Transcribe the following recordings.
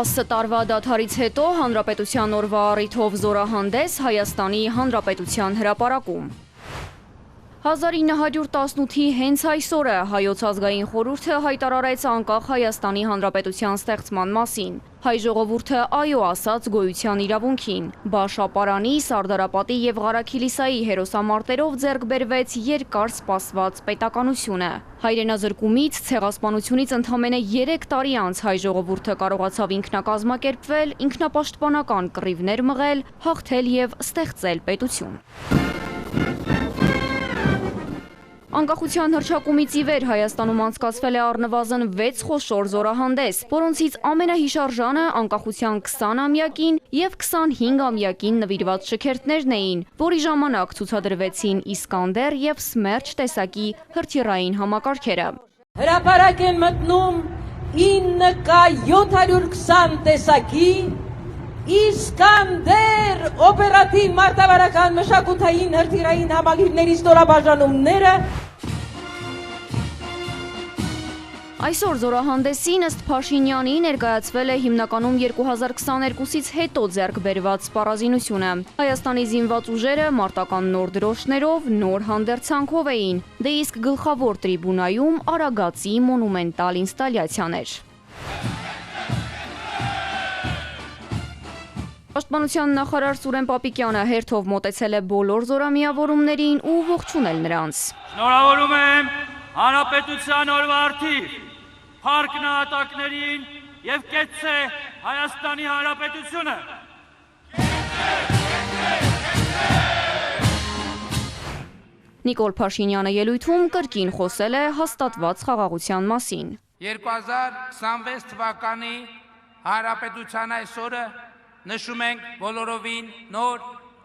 10 տարվա դադարից հետո Հանրապետության օրվա առիթով զորահանդես Հայաստանի Հանրապետության հրապարակում։ 1918-ի հենց այսօրը Հայոց ազգային խորհուրդը հայտարարեց անկախ Հայաստանի Հանրապետության ստեղծման մասին։ Հայ ժողովուրդը այո ասաց գոյության իրավունքին։ Բաշապարանի, Սարդարապատի եւ Ղարաքիլիսայի հերոսամարտերով ձեռք բերվեց երկար սպասված պետականությունը։ Հայրենազրկումից, ցեղասպանությունից ընդամենը 3 տարի անց հայ ժողովուրդը կարողացավ ինքնակազմակերպվել, ինքնապաշտպանական կռիվներ մղել, հաղթել եւ ստեղծել պետություն։ Անկախության հռչակումից ի վեր Հայաստանում անցկացվել է առնվազն 6 խոշոր զորահանդես, որոնցից ամենահիշարժանը անկախության 20-ամյակին եւ 25-ամյակին նվիրված շքերթներն էին, որի ժամանակ ցուցադրվեցին Իսկանդեր եւ Սմերջ տեսակի հրթիռային համակարգերը։ Հրապարակ են մտնում 9K720 տեսակի Իսկանդեր օպերատիվ մարտավարական մշակութային հրթիռային համակարգերի ստորաբաժանումները։ Այսօր զորահանդեսին ըստ Փաշինյանի ներկայացվել է հիմնականում 2022-ից հետո ձեռք բերված սպառազինությունը։ Հայաստանի զինված ուժերը մարտական նոր դրոշներով, նոր հանդերձանքով էին, դե իսկ գլխավոր տրիբունայում Արագածի մոնումենտալ ինստալյացիաներ։ Պաշտպանության նախարար Սուրեն Պապիկյանը հերթով մոտեցել է բոլոր զորամիավորումներին ու ողջունել նրանց։ Շնորհավորում եմ Հանրապետության օրվա առթիվ փառք նահատակներին եւ կեցցե Հայաստանի Հանրապետությունը։ Նիկոլ Փաշինյանը ելույթում կրկին խոսել է հաստատված խաղաղության մասին։ 2026 թվականի Հանրապետության այսօրը նշում ենք բոլորովին նոր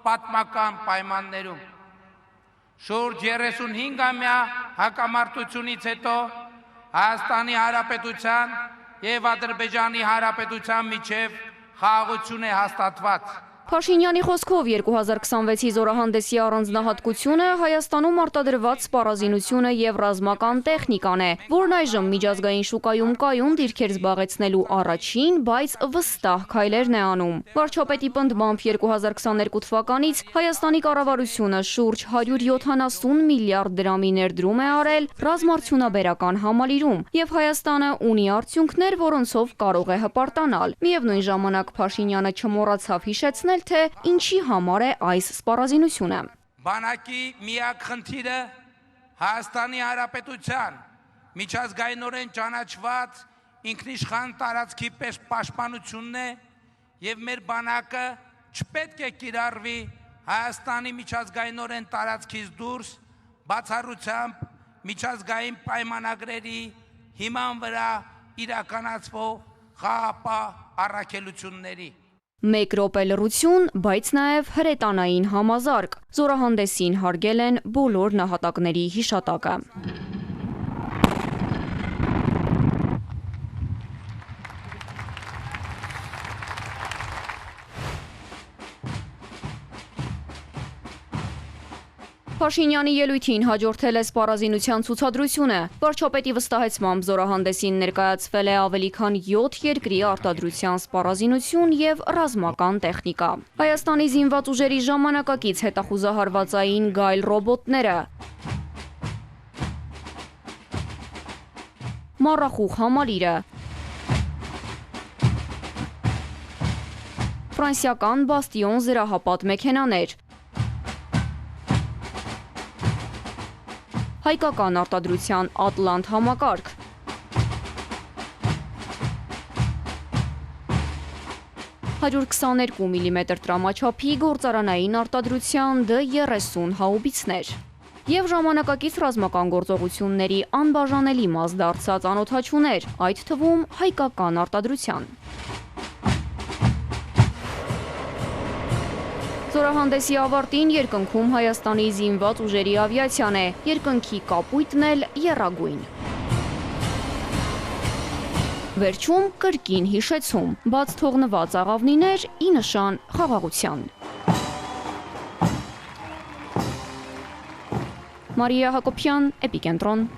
պատմական պայմաններում։ Շուրջ 35-ամյա հակամարտությունից հետո Հայաստանի Հանրապետության եւ Ադրբեջանի Հանրապետության միջև խաղաղություն է հաստատված։ Փաշինյանի խոսքով 2026-ի զորահանդեսի առանձնահատկությունը Հայաստանում արտադրված սպառազինությունը եւ ռազմական տեխնիկան է, որն այժմ միջազգային շուկայում կայուն դիրքեր զբաղեցնելու առաջին, բայց վստահ քայլերն է անում։ Վարչապետի պնդմամբ 2022 թվականից Հայաստանի կառավարությունը շուրջ 170 միլիարդ դրամի ներդրում է արել ռազմարդյունաբերական համալիրում, եւ Հայաստանը ունի արդյունքներ, որոնցով կարող է հպարտանալ։ Միևնույն ժամանակ Փաշինյանը չմոռացավ հիշեցնել, թե ինչի համար է այս սպառազինությունը։ Բանակի միակ խնդիրը Հայաստանի Հանրապետության միջազգայինորեն ճանաչված ինքնիշխան տարածքի պես պաշտպանությունն է եւ մեր բանակը չպետք է կիրառվի Հայաստանի միջազգայինորեն տարածքից դուրս բացառությամբ միջազգային պայմանագրերի հիման վրա իրականացվող խաղաղապահ առաքելությունների։ 1 րոպե լռություն, բայց նաև հրետանային համազարկ։ Զորահանդեսին հարգել են բոլոր նահատակների հիշատակը։ Փաշինյանի ելույթին հաջորդել է սպառազինության ցուցադրությունը։ Վարչապետի վստահեցմամբ զորահանդեսին ներկայացվել է ավելի քան 7 երկրի արտադրության սպառազինություն եւ ռազմական տեխնիկա։ Հայաստանի զինված ուժերի ժամանակակից հետախուզահարվածային գայլ ռոբոտները, Մառախուղ համալիրը, ֆրանսիական Բաստիոն զրահապատ մեքենաներ, հայկական արտադրության Ատլանտ համակարգ, 122 մմ տրամաչափի գործարանային արտադրության D30 հաուբիցներ եւ ժամանակակից ռազմական գործողությունների անբաժանելի մաս դարձած անօդաչուներ, այդ թվում հայկական արտադրության։ Զորահանդեսի ավարտին երկնքում Հայաստանի զինված ուժերի ավիացիան է, երկնքի կապույտն էլ եռագույն։ Վերջում կրկին հիշեցում, բաց թողնված աղավնիներ ի նշան խաղաղության։ Մարիա Հակոբյան, Էպիկենտրոն։